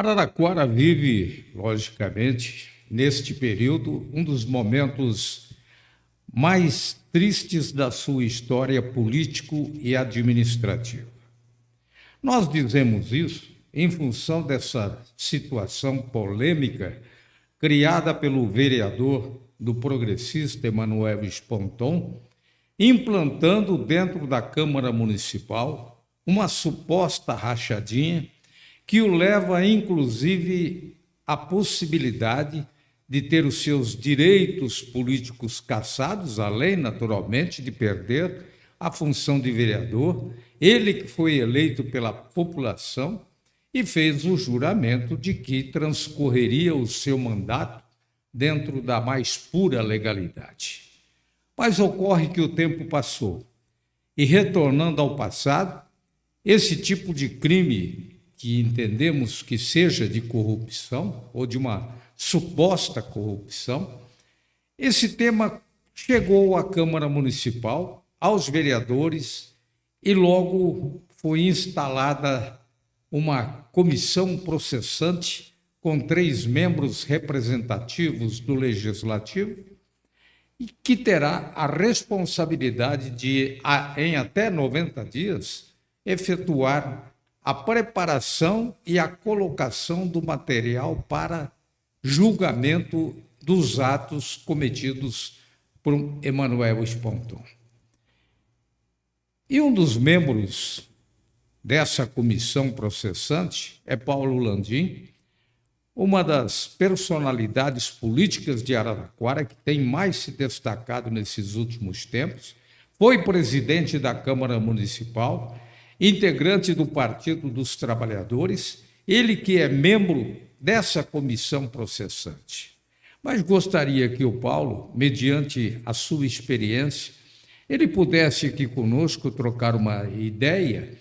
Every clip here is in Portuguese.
Araraquara vive, logicamente, neste período, um dos momentos mais tristes da sua história político e administrativa. Nós dizemos isso em função dessa situação polêmica criada pelo vereador do progressista Emanuel Sponton, implantando dentro da Câmara Municipal uma suposta rachadinha que o leva, inclusive, à possibilidade de ter os seus direitos políticos cassados, além, naturalmente, de perder a função de vereador, ele que foi eleito pela população e fez o juramento de que transcorreria o seu mandato dentro da mais pura legalidade. Mas ocorre que o tempo passou e, retornando ao passado, esse tipo de crime que entendemos que seja de corrupção ou de uma suposta corrupção, esse tema chegou à Câmara Municipal, aos vereadores, e logo foi instalada uma comissão processante com 3 membros representativos do Legislativo e que terá a responsabilidade de, em até 90 dias, efetuar a preparação e a colocação do material para julgamento dos atos cometidos por Emanuel Sponton. E um dos membros dessa comissão processante é Paulo Landim, uma das personalidades políticas de Araraquara que tem mais se destacado nesses últimos tempos, foi presidente da Câmara Municipal, integrante do Partido dos Trabalhadores, ele que é membro dessa comissão processante. Mas gostaria que o Paulo, mediante a sua experiência, ele pudesse aqui conosco trocar uma ideia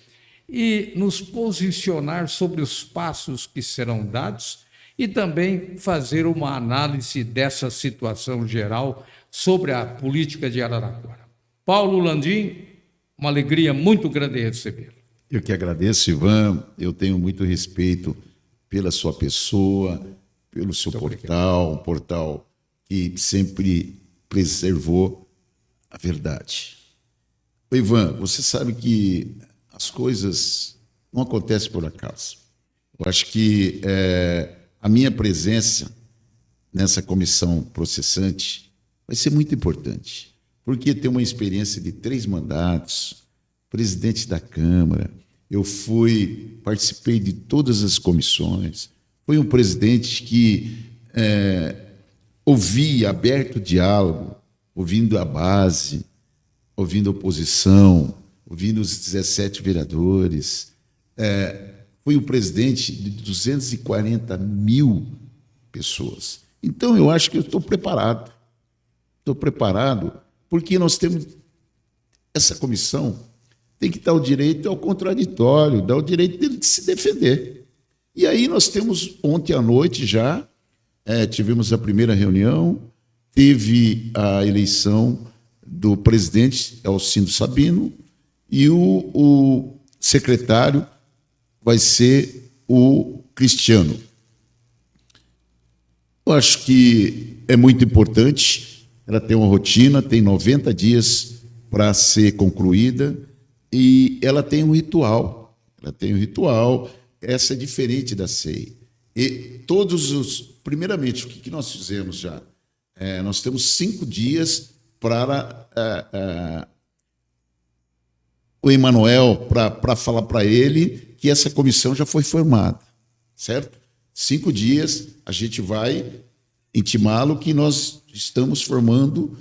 e nos posicionar sobre os passos que serão dados e também fazer uma análise dessa situação geral sobre a política de Araraquara. Paulo Landim, uma alegria muito grande recebê-lo. Eu que agradeço, Ivan. Eu tenho muito respeito pela sua pessoa, pelo seu portal, um portal que sempre preservou a verdade. Ivan, você sabe que as coisas não acontecem por acaso. Eu acho que a minha presença nessa comissão processante vai ser muito importante, porque tenho uma experiência de 3 mandatos, presidente da Câmara, participei de todas as comissões, fui um presidente que ouvia, aberto o diálogo, ouvindo a base, ouvindo a oposição, ouvindo os 17 vereadores. Fui o presidente de 240 mil pessoas. Então, eu acho que eu estou preparado. Estou preparado porque nós temos essa comissão, tem que dar o direito ao contraditório, dar o direito dele de se defender. E aí nós temos, ontem à noite já, tivemos a primeira reunião, teve a eleição do presidente, Alcindo Sabino, e o secretário vai ser o Cristiano. Eu acho que é muito importante, ela tem uma rotina, tem 90 dias para ser concluída, e ela tem um ritual. Essa é diferente da CEI. E primeiramente, o que nós fizemos já? Nós temos 5 dias para o Emanuel, para falar para ele que essa comissão já foi formada, certo? 5 dias, a gente vai intimá-lo que nós estamos formando,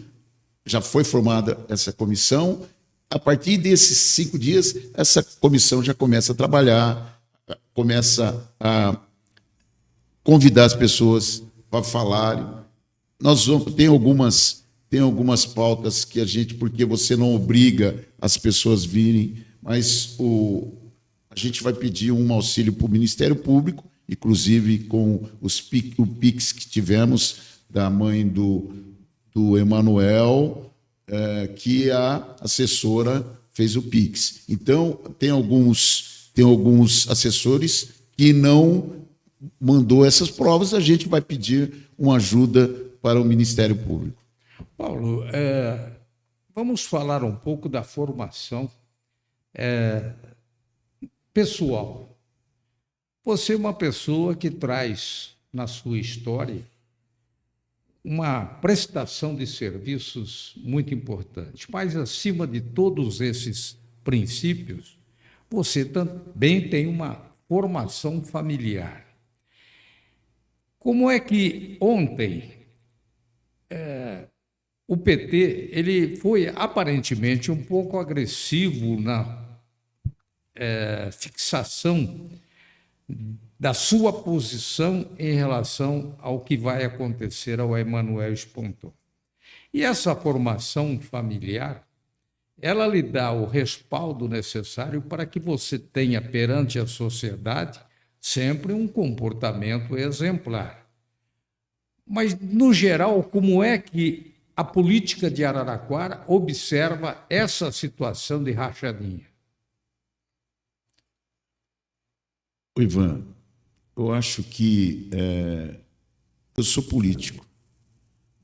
já foi formada essa comissão. A partir desses 5 dias, essa comissão já começa a trabalhar, começa a convidar as pessoas para falarem. Tem algumas pautas que porque você não obriga as pessoas virem, mas a gente vai pedir um auxílio para o Ministério Público, inclusive com o Pix que tivemos da mãe do Emanuel, que a assessora fez o Pix. Então, tem alguns assessores que não mandou essas provas, a gente vai pedir uma ajuda para o Ministério Público. Paulo, vamos falar um pouco da formação pessoal. Você é uma pessoa que traz na sua história uma prestação de serviços muito importante, mas acima de todos esses princípios, você também tem uma formação familiar. Como é que ontem o PT ele foi aparentemente um pouco agressivo na fixação da sua posição em relação ao que vai acontecer ao Emanuel Sponton. E essa formação familiar, ela lhe dá o respaldo necessário para que você tenha perante a sociedade sempre um comportamento exemplar. Mas, no geral, como é que a política de Araraquara observa essa situação de rachadinha? Ivan, eu acho que eu sou político,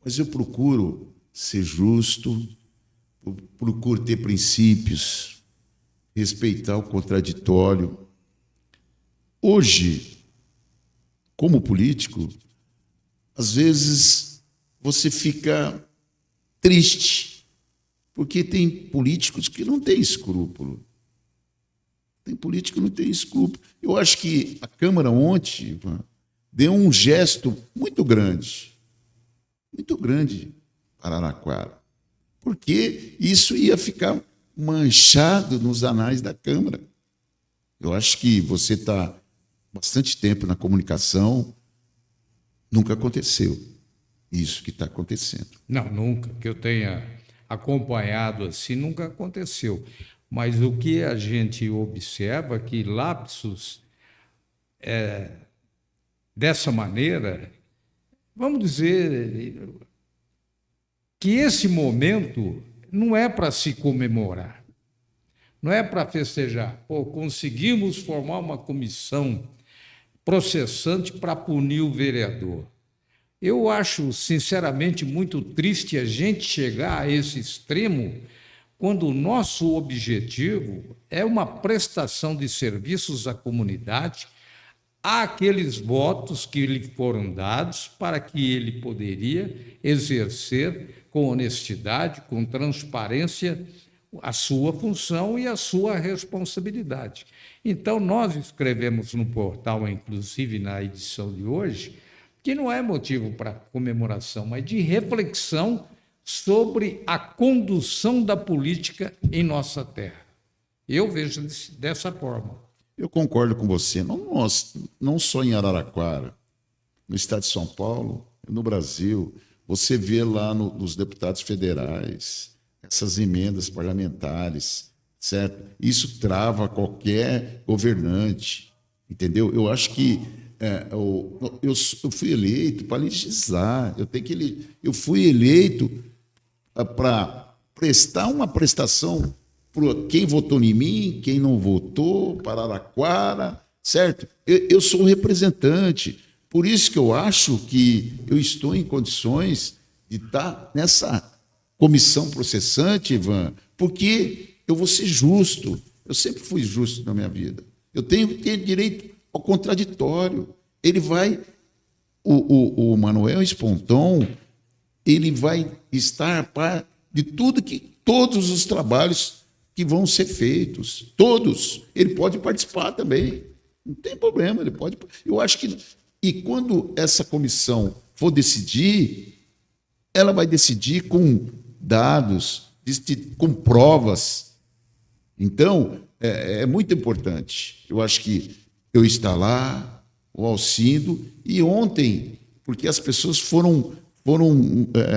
mas eu procuro ser justo, procuro ter princípios, respeitar o contraditório. Hoje, como político, às vezes você fica triste, porque tem políticos que não têm escrúpulo. Tem político que não tem escrúpulo. Eu acho que a Câmara ontem, Ivan, deu um gesto muito grande para Araraquara, porque isso ia ficar manchado nos anais da Câmara. Eu acho que você está bastante tempo na comunicação, nunca aconteceu isso que está acontecendo. Não, nunca, que eu tenha acompanhado assim, nunca aconteceu. Mas o que a gente observa é que lapsos dessa maneira, vamos dizer que esse momento não é para se comemorar, não é para festejar. Pô, conseguimos formar uma comissão processante para punir o vereador. Eu acho, sinceramente, muito triste a gente chegar a esse extremo quando o nosso objetivo é uma prestação de serviços à comunidade, àqueles votos que lhe foram dados para que ele poderia exercer com honestidade, com transparência, a sua função e a sua responsabilidade. Então, nós escrevemos no portal, inclusive na edição de hoje, que não é motivo para comemoração, mas de reflexão sobre a condução da política em nossa terra. Eu vejo dessa forma. Eu concordo com você, não só em Araraquara, no estado de São Paulo, no Brasil. Você vê lá nos deputados federais, essas emendas parlamentares, certo? Isso trava qualquer governante, entendeu? Eu acho que eu fui eleito para legislar, eu fui eleito para prestar uma prestação para quem votou em mim, quem não votou, para Araraquara, certo? Eu sou um representante, por isso que eu acho que eu estou em condições de estar nessa comissão processante, Ivan, porque eu vou ser justo, eu sempre fui justo na minha vida, eu tenho direito ao contraditório. Ele vai, o Manuel Sponton, ele vai estar a par de todos os trabalhos que vão ser feitos, todos. Ele pode participar também, não tem problema, ele pode. Eu acho que, e quando essa comissão for decidir, ela vai decidir com dados, com provas. Então, é muito importante. Eu acho que eu estar lá, o Alcindo, e ontem, porque as pessoas foram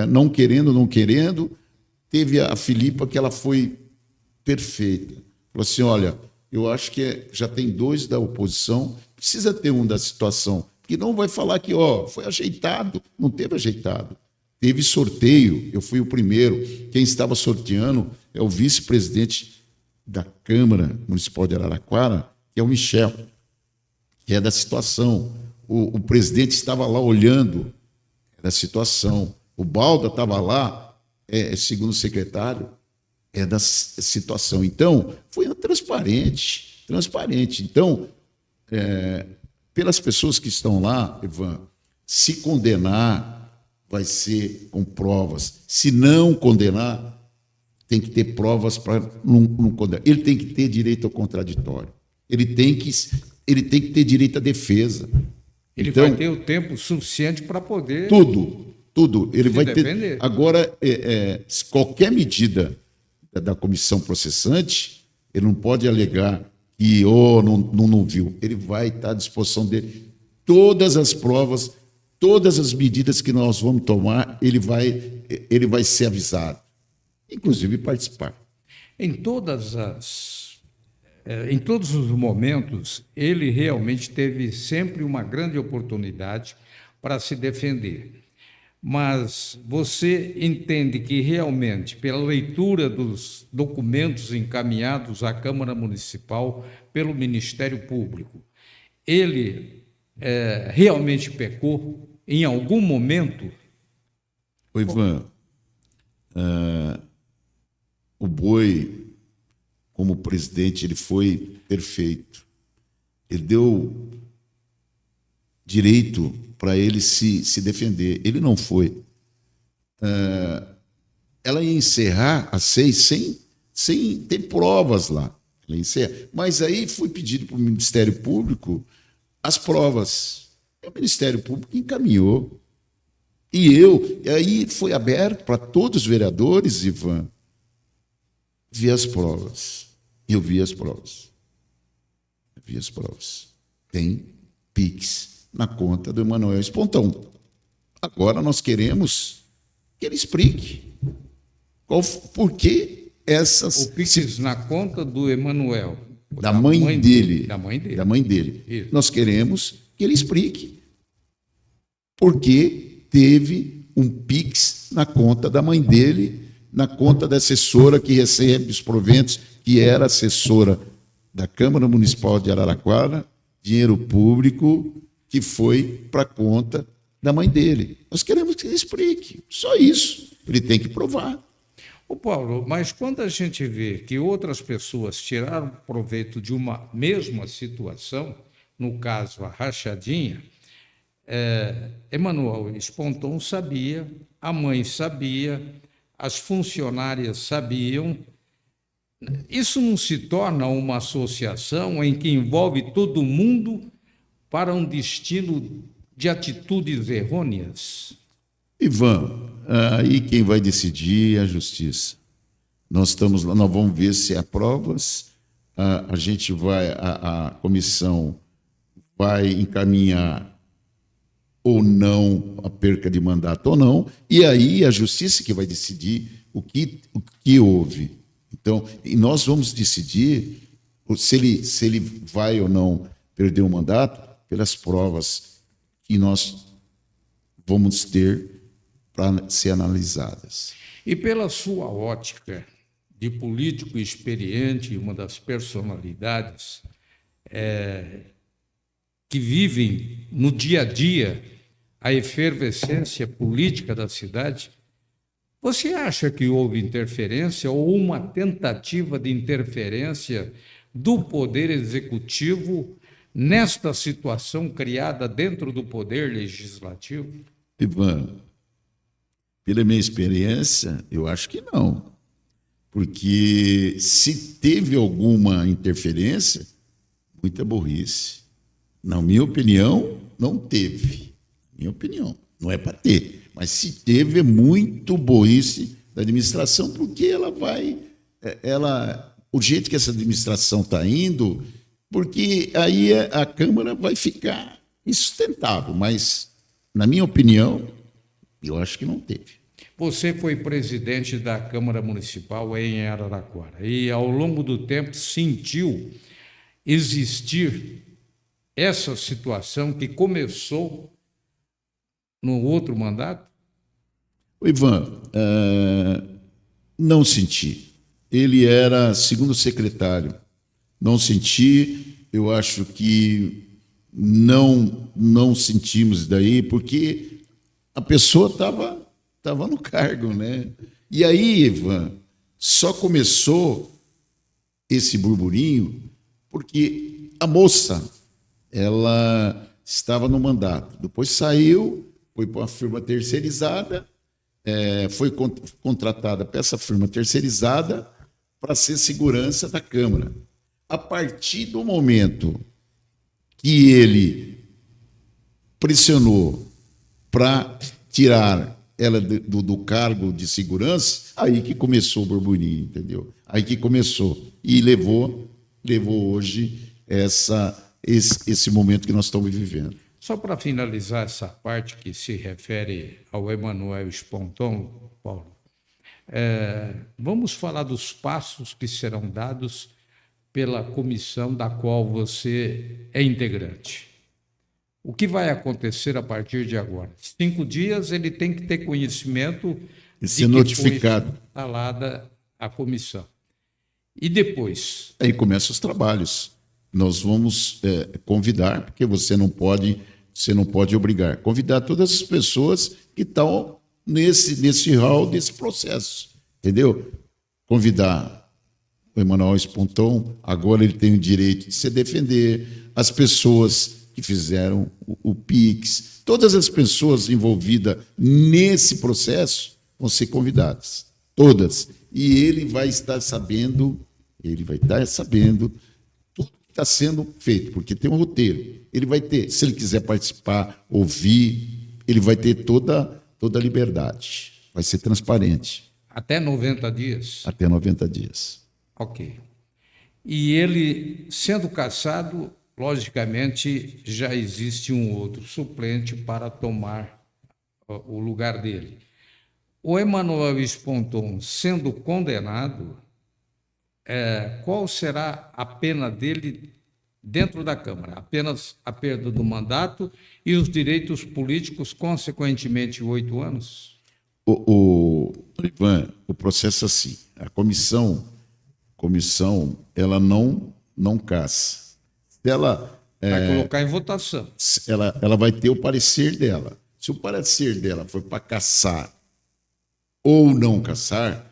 não querendo, teve a Filipa, que ela foi perfeita. Falou assim, olha, eu acho que já tem 2 da oposição, precisa ter um da situação, porque não vai falar que foi ajeitado, não teve ajeitado. Teve sorteio, eu fui o primeiro, quem estava sorteando é o vice-presidente da Câmara Municipal de Araraquara, que é o Michel, que é da situação. o presidente estava lá olhando a situação. O Balda estava lá, segundo o secretário, da situação. Então, foi transparente, transparente. Então, pelas pessoas que estão lá, Ivan, se condenar, vai ser com provas. Se não condenar, tem que ter provas para não condenar. Ele tem que ter direito ao contraditório. Ele tem que ter direito à defesa. Ele então, vai ter o tempo suficiente para poder... Tudo. Ele vai defender. ter... Agora, qualquer medida da comissão processante, ele não pode alegar que não viu. Ele vai estar à disposição dele. Todas as provas, todas as medidas que nós vamos tomar, ele vai ser avisado, inclusive participar. Em todos os momentos, ele realmente teve sempre uma grande oportunidade para se defender. Mas você entende que realmente, pela leitura dos documentos encaminhados à Câmara Municipal pelo Ministério Público, ele realmente pecou em algum momento? Ô, Ivan, o Boi, como presidente, ele foi perfeito. Ele deu direito para ele se defender. Ele não foi. Ela ia encerrar às 6 sem ter provas lá. Ela ia encerrar. Mas aí foi pedido para o Ministério Público as provas. O Ministério Público encaminhou. E aí foi aberto para todos os vereadores, Ivan, ver as provas. Eu vi as provas. Tem Pix na conta do Emanuel Espontão. Agora nós queremos que ele explique por que essas... O Pix na conta do Emanuel. Da mãe dele. Da mãe dele. Da mãe dele. Isso. Nós queremos que ele explique por que teve um Pix na conta da mãe dele, na conta da assessora que recebe os proventos, que era assessora da Câmara Municipal de Araraquara, dinheiro público que foi para a conta da mãe dele. Nós queremos que ele explique, só isso. Ele tem que provar. Ô Paulo, mas quando a gente vê que outras pessoas tiraram proveito de uma mesma situação, no caso a rachadinha, Emanuel Espontão sabia, a mãe sabia, as funcionárias sabiam. Isso não se torna uma associação em que envolve todo mundo para um destino de atitudes errôneas? Ivan, aí quem vai decidir é a justiça. Nós vamos ver se há provas, a comissão vai encaminhar ou não a perca de mandato ou não, e aí a justiça que vai decidir o que houve. Então, e nós vamos decidir se ele vai ou não perder o mandato pelas provas que nós vamos ter para ser analisadas. E pela sua ótica de político experiente, uma das personalidades que vivem no dia a dia a efervescência política da cidade, você acha que houve interferência ou uma tentativa de interferência do Poder Executivo nesta situação criada dentro do Poder Legislativo? Ivan, pela minha experiência, eu acho que não. Porque se teve alguma interferência, muita burrice. Na minha opinião, não teve. Minha opinião, não é para ter. Mas se teve, é muito burrice da administração, porque o jeito que essa administração está indo, porque aí a Câmara vai ficar insustentável. Mas, na minha opinião, eu acho que não teve. Você foi presidente da Câmara Municipal em Araraquara e, ao longo do tempo, sentiu existir essa situação que começou no outro mandato? Ivan, não senti. Ele era segundo secretário. Não senti. Eu acho que não sentimos daí, porque a pessoa estava no cargo, né? E aí, Ivan, só começou esse burburinho porque a moça, ela estava no mandato, depois saiu, foi para uma firma terceirizada, foi contratada para essa firma terceirizada para ser segurança da Câmara. A partir do momento que ele pressionou para tirar ela do cargo de segurança, aí que começou o burburinho, entendeu? Aí que começou. E levou hoje esse momento que nós estamos vivendo. Só para finalizar essa parte que se refere ao Emanuel Sponton, Paulo, vamos falar dos passos que serão dados pela comissão da qual você é integrante. O que vai acontecer a partir de agora? 5 dias ele tem que ter conhecimento e ser notificado. Foi instalada a comissão. E depois? Aí começam os trabalhos. Nós vamos convidar, porque você não pode obrigar, convidar todas as pessoas que estão nesse hall desse processo, entendeu? Convidar o Emanuel Sponton, agora ele tem o direito de se defender, as pessoas que fizeram o PIX, todas as pessoas envolvidas nesse processo vão ser convidadas, todas. E ele vai estar sabendo tudo que está sendo feito, porque tem um roteiro. Ele vai ter, se ele quiser participar, ouvir, ele vai ter toda a liberdade. Vai ser transparente. Até 90 dias? Até 90 dias. Ok. E ele, sendo cassado, logicamente, já existe um outro suplente para tomar o lugar dele. O Emanuel Sponton, sendo condenado, qual será a pena dele dentro da Câmara? Apenas a perda do mandato e os direitos políticos, consequentemente, 8 anos? Ivan, o processo é assim. A comissão ela não caça. Ela vai colocar em votação. Ela vai ter o parecer dela. Se o parecer dela for para caçar ou não caçar,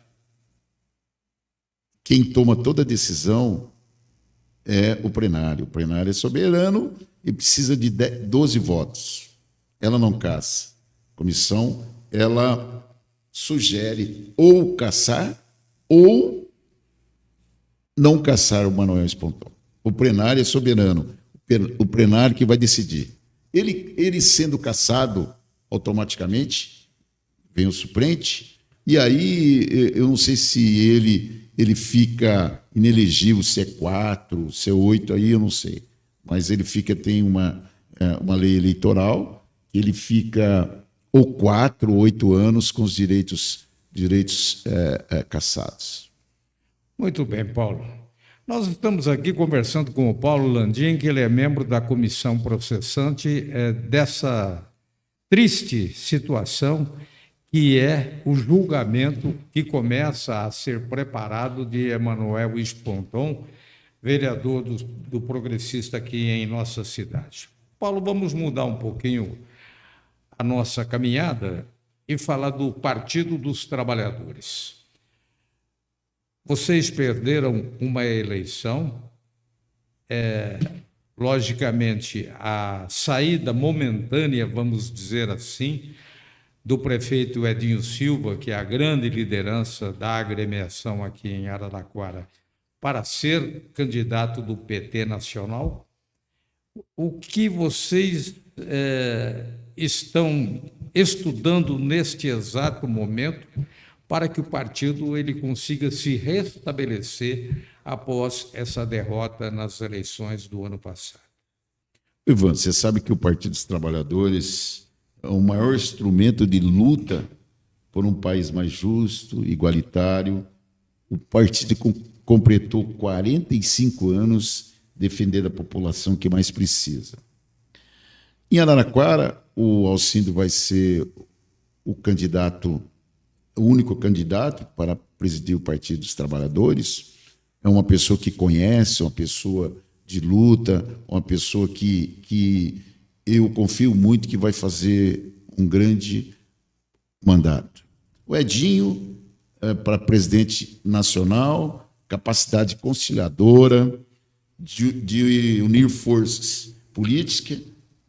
quem toma toda a decisão é o plenário. O plenário é soberano e precisa de 12 votos. Ela não caça. A comissão, ela sugere ou caçar ou não caçar o Emanuel Sponton. O plenário é soberano. O plenário que vai decidir. Ele sendo cassado, automaticamente, vem o suplente, e aí eu não sei se ele fica inelegível, se é 4, se é 8, aí eu não sei. Mas ele tem uma lei eleitoral, ele fica ou 4 ou 8 anos com os direitos cassados. Muito bem, Paulo. Nós estamos aqui conversando com o Paulo Landim, que ele é membro da comissão processante dessa triste situação que é o julgamento que começa a ser preparado de Emanuel Sponton, vereador do Progressista aqui em nossa cidade. Paulo, vamos mudar um pouquinho a nossa caminhada e falar do Partido dos Trabalhadores. Vocês perderam uma eleição, logicamente, a saída momentânea, vamos dizer assim, do prefeito Edinho Silva, que é a grande liderança da agremiação aqui em Araraquara, para ser candidato do PT nacional. O que vocês estão estudando neste exato momento para que o partido ele consiga se restabelecer após essa derrota nas eleições do ano passado? Ivan, você sabe que o Partido dos Trabalhadores é o maior instrumento de luta por um país mais justo, igualitário. O partido completou 45 anos defendendo a população que mais precisa. Em Araraquara, o Alcindo vai ser o único candidato para presidir o Partido dos Trabalhadores. É uma pessoa que conhece, uma pessoa de luta, uma pessoa que eu confio muito que vai fazer um grande mandato. O Edinho, para presidente nacional, capacidade conciliadora, de unir forças políticas,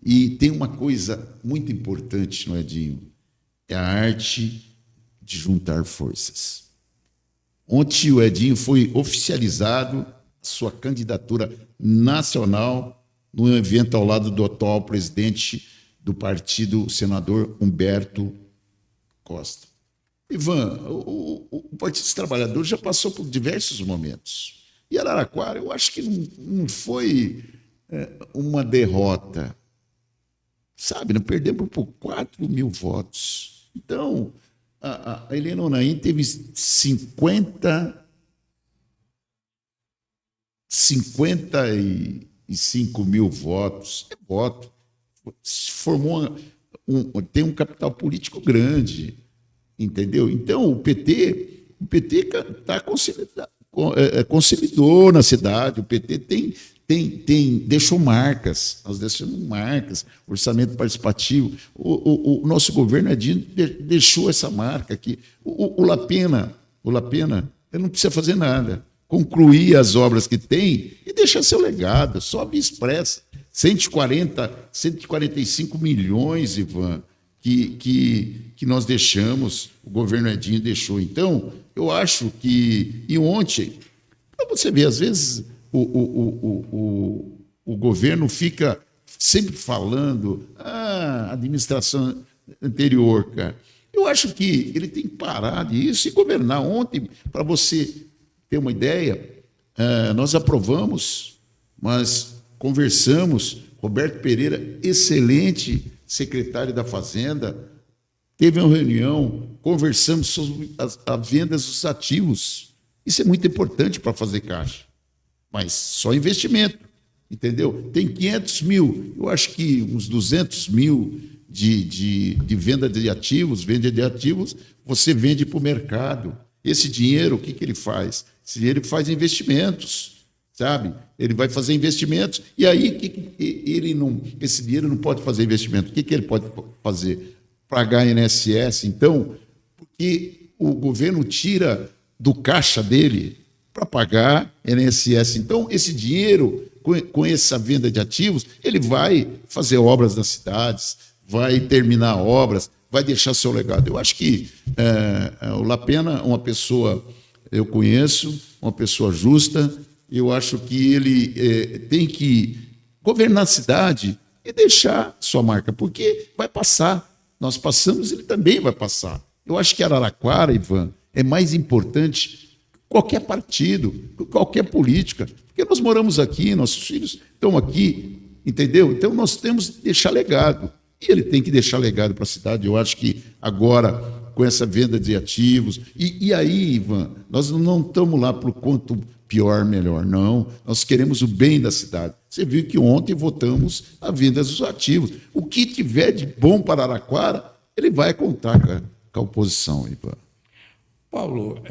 e tem uma coisa muito importante no Edinho, é a arte de juntar forças. Ontem o Edinho foi oficializado sua candidatura nacional num evento ao lado do atual presidente do partido, o senador Humberto Costa. Ivan, o Partido dos Trabalhadores já passou por diversos momentos. E Araraquara, eu acho que não foi uma derrota. Sabe, não perdemos por 4 mil votos. Então, a Helena Onaim teve 55 mil votos. É voto. Formou tem um capital político grande, entendeu? Então, o PT está consolidou na cidade, o PT deixou marcas, nós deixamos marcas, orçamento participativo. O nosso governo deixou essa marca aqui. O Lapena, ele não precisa fazer nada. Concluir as obras que tem e deixar seu legado, só a Via Expressa. 145 milhões, Ivan, que nós deixamos, o governo Edinho deixou. Então, eu acho que... E ontem, para você ver, às vezes o governo fica sempre falando administração anterior, cara. Eu acho que ele tem que parar disso e governar. Ontem, para você ter uma ideia, nós aprovamos, mas conversamos, Roberto Pereira, excelente secretário da Fazenda, teve uma reunião, conversamos sobre a venda dos ativos. Isso é muito importante para fazer caixa, mas só investimento, entendeu? Tem 500 mil, eu acho que uns 200 mil de venda de ativos, você vende para o mercado. Esse dinheiro, o que ele faz? Esse dinheiro faz investimentos, sabe? Ele vai fazer investimentos, e aí esse dinheiro não pode fazer investimento. O que ele pode fazer? Pagar INSS, então, porque o governo tira do caixa dele para pagar INSS. Então, esse dinheiro, com essa venda de ativos, ele vai fazer obras nas cidades, vai terminar obras, vai deixar seu legado. Eu acho que o Lapena, uma pessoa, eu conheço, uma pessoa justa, eu acho que ele tem que governar a cidade e deixar sua marca, porque vai passar. Nós passamos, ele também vai passar. Eu acho que Araraquara, Ivan, é mais importante que qualquer partido, qualquer política, porque nós moramos aqui, nossos filhos estão aqui, entendeu? Então nós temos que deixar legado. E ele tem que deixar legado para a cidade. Eu acho que agora, com essa venda de ativos, e aí, Ivan, nós não estamos lá para o quanto pior, melhor, não. Nós queremos o bem da cidade. Você viu que ontem votamos a venda dos ativos. O que tiver de bom para Araraquara, ele vai contar com a oposição, Ivan. Paulo,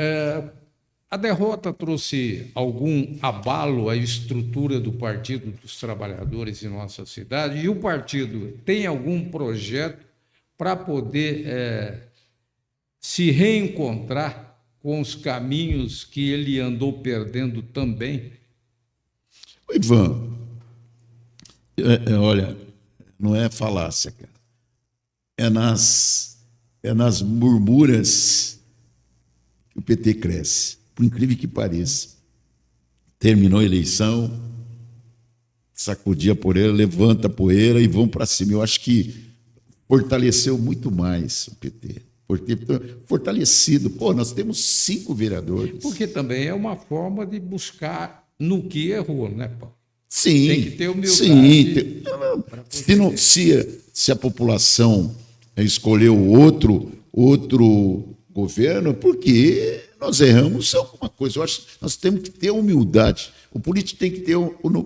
a derrota trouxe algum abalo à estrutura do Partido dos Trabalhadores em nossa cidade? E o partido tem algum projeto para poder se reencontrar com os caminhos que ele andou perdendo também? Ivan, olha, não é falácia, cara. É nas murmuras que o PT cresce, por incrível que pareça. Terminou a eleição, sacudia a poeira, levanta a poeira e vão para cima. Eu acho que fortaleceu muito mais o PT. Por ter fortalecido. Nós temos 5 vereadores. Porque também é uma forma de buscar no que errou, né, Paulo? Sim. Tem que ter humildade. Sim. Se a população escolheu outro governo, porque nós erramos alguma coisa. Eu acho que nós temos que ter humildade. O político tem que ter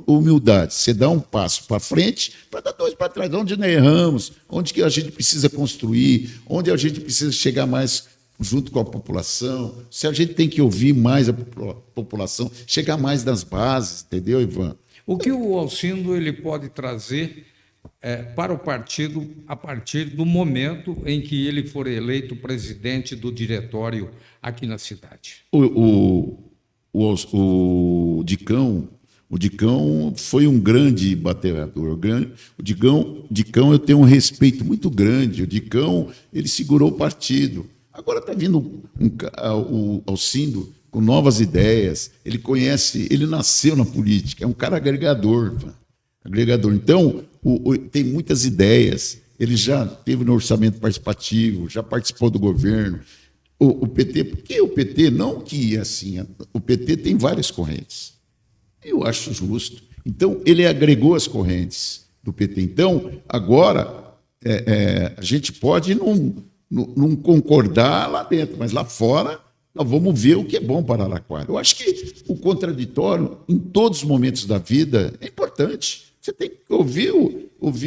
humildade. Você dá um passo para frente, para dar 2 para trás. Onde nós erramos, onde que a gente precisa construir, onde a gente precisa chegar mais junto com a população. Se a gente tem que ouvir mais a população, chegar mais nas bases, entendeu, Ivan? O que o Alcindo ele pode trazer para o partido a partir do momento em que ele for eleito presidente do diretório aqui na cidade? O Dicão foi um grande batalhador. O Dicão eu tenho um respeito muito grande. O Dicão, ele segurou o partido. Agora está vindo o Alcindo com novas ideias. Ele conhece, ele nasceu na política, é um cara agregador. Agregador. Então, tem muitas ideias. Ele já teve no orçamento participativo, já participou do governo. O PT, porque o PT não que assim, o PT tem várias correntes. Eu acho justo. Então, ele agregou as correntes do PT. Então, agora, a gente pode não concordar lá dentro, mas lá fora nós vamos ver o que é bom para Araraquara. Eu acho que o contraditório, em todos os momentos da vida, é importante. Você tem que ouvir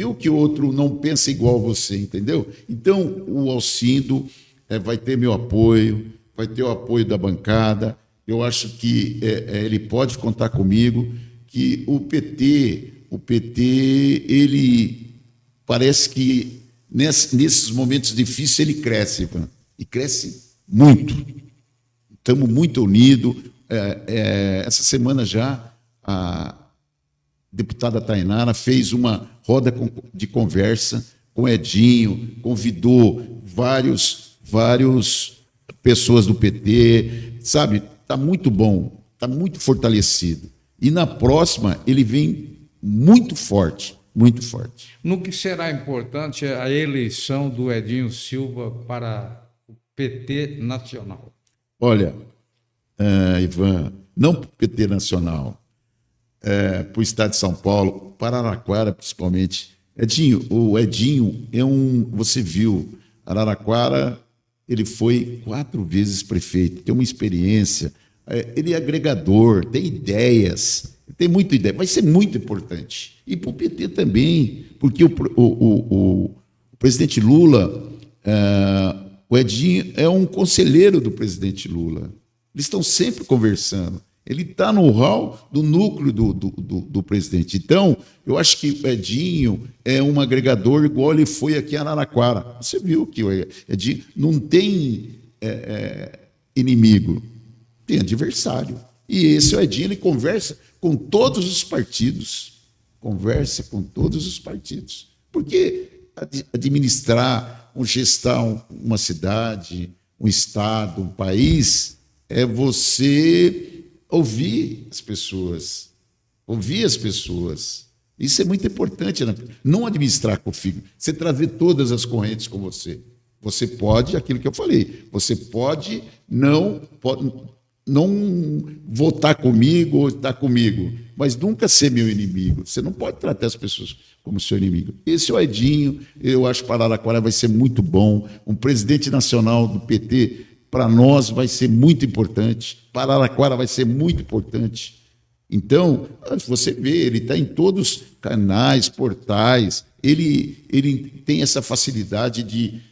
o que o outro não pensa igual a você, entendeu? Então, o Alcindo vai ter meu apoio, vai ter o apoio da bancada. Eu acho que ele pode contar comigo, que o PT, ele parece que nesses momentos difíceis ele cresce, Ivan, e cresce muito. Estamos muito unidos. Essa semana já a deputada Tainara fez uma roda de conversa com o Edinho, convidou várias pessoas do PT, sabe? Está muito bom, está muito fortalecido. E na próxima ele vem muito forte, muito forte. No que será importante a eleição do Edinho Silva para o PT nacional? Olha, Ivan, não para o PT nacional, para o estado de São Paulo, para Araraquara principalmente. O Edinho você viu, Araraquara, ele foi 4 vezes prefeito, tem uma experiência, ele é agregador, tem ideias, tem muita ideia, vai ser muito importante. E para o PT também, porque o presidente Lula, o Edinho é um conselheiro do presidente Lula. Eles estão sempre conversando. Ele está no hall do núcleo do presidente. Então, eu acho que o Edinho é um agregador igual ele foi aqui em Araraquara. Você viu que o Edinho não tem inimigo, tem adversário. E esse o Edinho, ele conversa com todos os partidos. Conversa com todos os partidos. Porque administrar, gestar uma cidade, um estado, um país, é você ouvir as pessoas. Ouvir as pessoas. Isso é muito importante. Né? Não administrar com o filho. Você trazer todas as correntes com você. Você pode, aquilo que eu falei, você pode não votar comigo ou estar comigo, mas nunca ser meu inimigo. Você não pode tratar as pessoas como seu inimigo. Esse é o Edinho. Eu acho que Araraquara vai ser muito bom. Um presidente nacional do PT, para nós, vai ser muito importante. Para Araraquara vai ser muito importante. Então, você vê, ele está em todos os canais, portais, ele tem essa facilidade de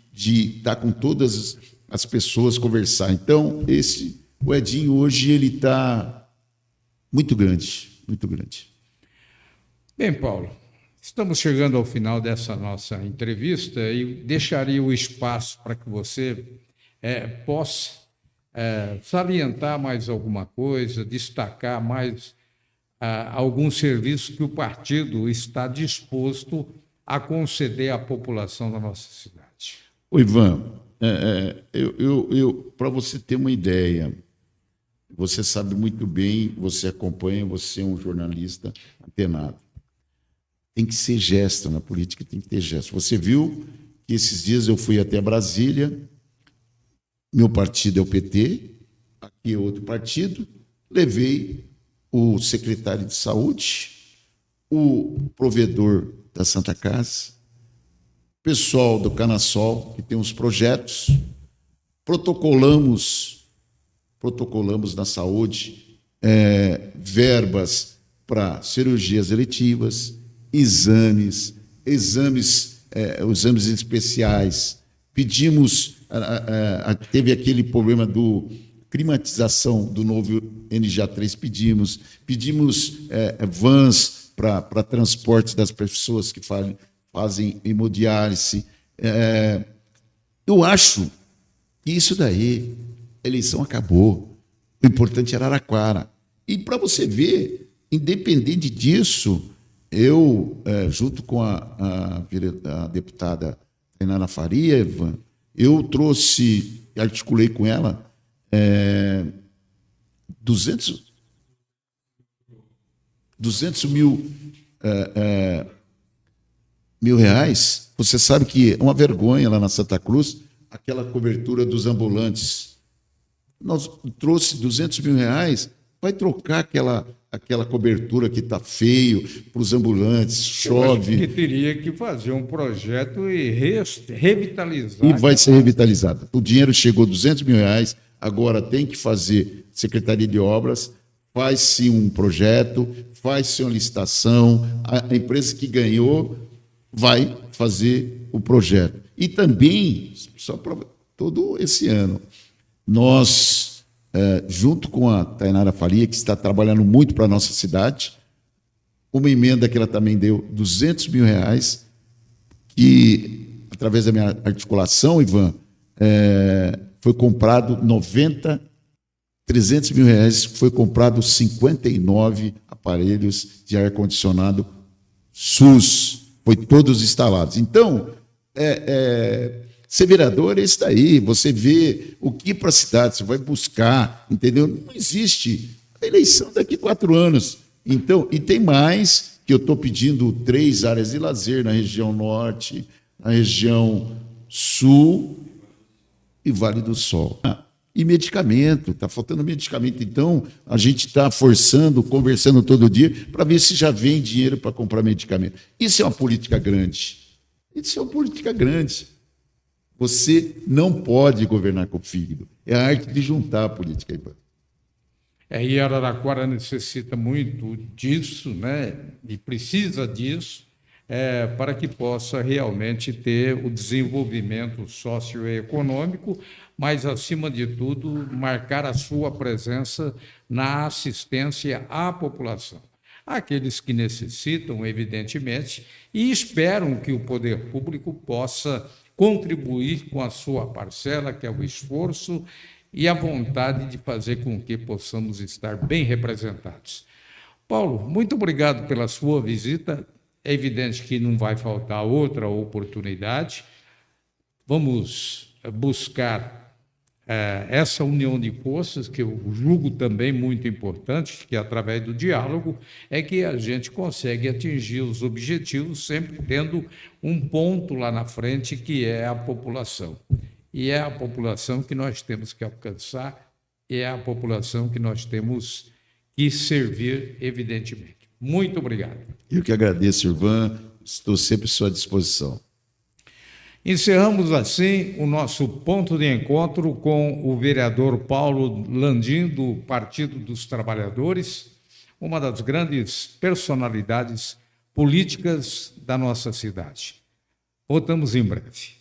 estar com todas as pessoas, conversar. Então, o Edinho hoje ele está muito grande, muito grande. Bem, Paulo, estamos chegando ao final dessa nossa entrevista e deixaria o espaço para que você possa salientar mais alguma coisa, destacar mais algum serviço que o partido está disposto a conceder à população da nossa cidade. Ô, Ivan, para você ter uma ideia, você sabe muito bem, você acompanha, você é um jornalista antenado. Tem que ser gesto na política, tem que ter gesto. Você viu que esses dias eu fui até Brasília, meu partido é o PT, aqui é outro partido, levei o secretário de saúde, o provedor da Santa Casa, pessoal do Canasol, que tem uns projetos, protocolamos na saúde verbas para cirurgias eletivas, exames especiais. Pedimos, teve aquele problema climatização do novo NGA3 pedimos vans para transporte das pessoas que fazem hemodiálise. Eu acho que isso daí, a eleição acabou. O importante era Araraquara. E para você ver, independente disso, eu, junto com a deputada Tainara Faria, Ivan, eu articulei com ela 200 mil reais. Você sabe que é uma vergonha lá na Santa Cruz, aquela cobertura dos ambulantes. Nós trouxe 200 mil reais, vai trocar aquela cobertura que está feio para os ambulantes, chove. Que teria que fazer um projeto e revitalizar. E vai ser revitalizada. O dinheiro chegou 200 mil reais, agora tem que fazer Secretaria de Obras, faz-se um projeto, faz-se uma licitação, a empresa que ganhou vai fazer o projeto. E também, só para todo esse ano, nós, junto com a Tainara Faria, que está trabalhando muito para a nossa cidade, uma emenda que ela também deu 200 mil reais, que, através da minha articulação, Ivan, foi comprado 300 mil reais, foi comprado 59 aparelhos de ar-condicionado SUS, foi todos instalados. Então, ser vereador é isso daí, você vê o que para a cidade, você vai buscar, entendeu? Não existe a eleição daqui a 4 anos. Então, e tem mais, que eu estou pedindo 3 áreas de lazer na região norte, na região sul e Vale do Sol. E medicamento, está faltando medicamento. Então, a gente está forçando, conversando todo dia, para ver se já vem dinheiro para comprar medicamento. Isso é uma política grande. Isso é uma política grande. Você não pode governar com o fígado. É a arte de juntar a política, Ivan. E Araraquara necessita muito disso, né? E precisa disso, para que possa realmente ter o desenvolvimento socioeconômico, mas, acima de tudo, marcar a sua presença na assistência à população. Aqueles que necessitam, evidentemente, e esperam que o poder público possa contribuir com a sua parcela, que é o esforço e a vontade de fazer com que possamos estar bem representados. Paulo, muito obrigado pela sua visita. É evidente que não vai faltar outra oportunidade. Vamos buscar essa união de forças, que eu julgo também muito importante, que através do diálogo é que a gente consegue atingir os objetivos, sempre tendo um ponto lá na frente, que é a população. E é a população que nós temos que alcançar, é a população que nós temos que servir, evidentemente. Muito obrigado. Eu que agradeço, Ivan, estou sempre à sua disposição. Encerramos assim o nosso ponto de encontro com o vereador Paulo Landim, do Partido dos Trabalhadores, uma das grandes personalidades políticas da nossa cidade. Voltamos em breve.